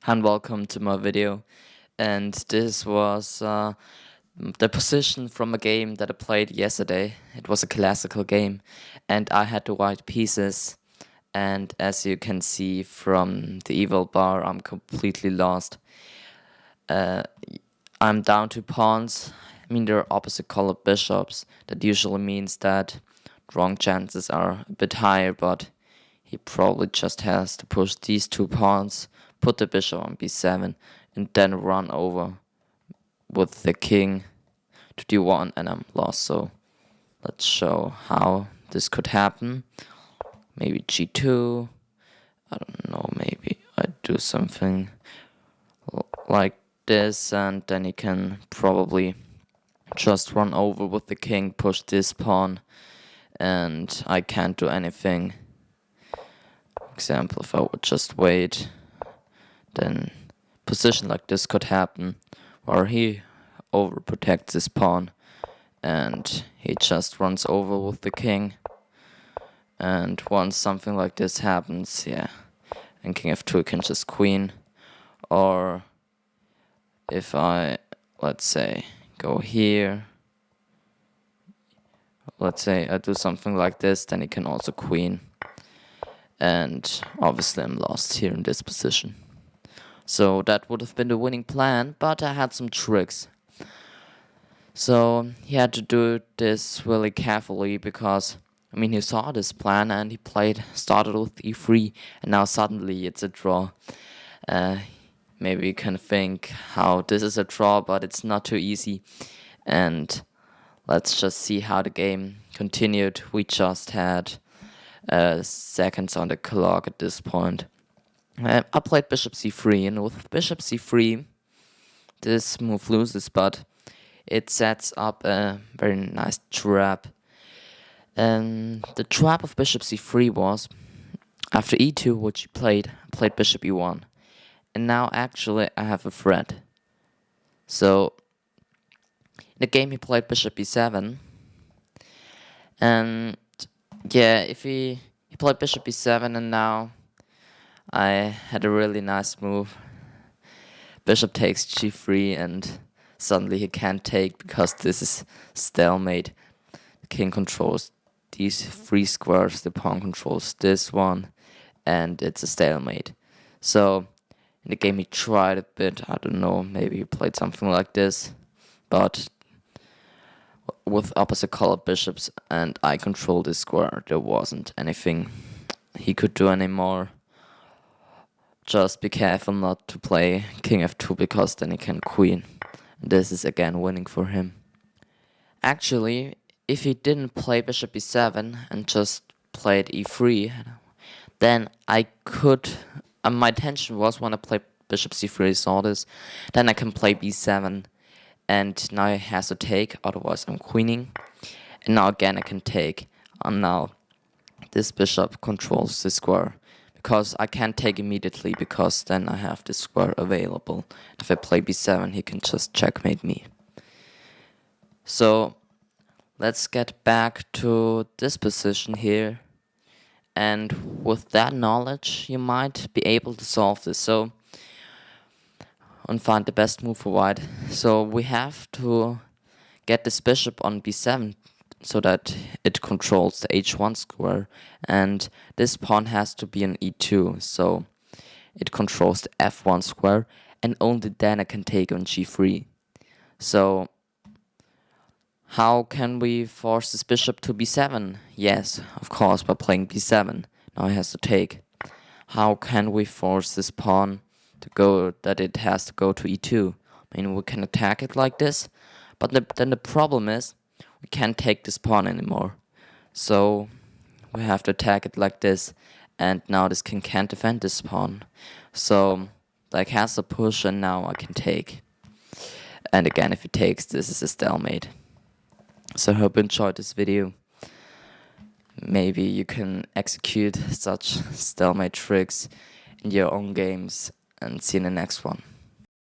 And welcome to my video. And this was the position from a game that I played yesterday. It was a classical game, and I had the white pieces. And as you can see from the evil bar, I'm completely lost. I'm down to pawns. I mean, they're opposite colored bishops. That usually means that wrong chances are a bit higher, but he probably just has to push these two pawns, put the bishop on b7, and then run over with the king to d1, and I'm lost. So let's show how this could happen. Maybe g2. I don't know, maybe I do something like this, and then he can probably just run over with the king, push this pawn, and I can't do anything. Example, if I would just wait, then position like this could happen, where he overprotects his pawn, and he just runs over with the king. And once something like this happens, and king f2 can just queen, or if I, let's say, go here, let's say I do something like this, then he can also queen. And obviously I'm lost here in this position. So that would have been the winning plan, but I had some tricks. So he had to do this really carefully because, he saw this plan and he started with e3, and now suddenly it's a draw. Maybe you can think how this is a draw, but it's not too easy. And let's just see how the game continued. We just had seconds on the clock at this point. I played bishop c3, and with bishop c3, this move loses, but it sets up a very nice trap. And the trap of bishop c3 was, after e2, which he played, I played bishop e1. And now actually I have a threat. So in the game he played bishop e7. And if he played bishop e7, and now I had a really nice move. Bishop takes g3, and suddenly he can't take because this is stalemate. The king controls these three squares, the pawn controls this one, and it's a stalemate. So in the game he tried a bit, I don't know, maybe he played something like this, but with opposite colored bishops and I control this square, there wasn't anything he could do anymore. Just be careful not to play king f2 because then he can queen. This is again winning for him. Actually, if he didn't play bishop e7 and just played e3, then I could. My intention was when I played bishop c3, I saw this, then I can play b7, and now he has to take, otherwise I'm queening. And now again I can take, and now this bishop controls this square. Because I can't take immediately, because then I have this square available. If I play b7, he can just checkmate me. So let's get back to this position here. And with that knowledge, you might be able to solve this. So, and find the best move for white. So we have to get this bishop on b7 so that it controls the h1 square, and this pawn has to be on e2, so it controls the f1 square, and only then I can take on g3. So how can we force this bishop to b7? Yes, of course, by playing b7. Now he has to take. How can we force this pawn to go, that it has to go to e2? We can attack it like this, but then the problem is we can't take this pawn anymore. So we have to attack it like this, and now this king can't defend this pawn. So like has to push, and now I can take. And again, if he takes, this is a stalemate. So I hope you enjoyed this video. Maybe you can execute such stalemate tricks in your own games, and see you in the next one.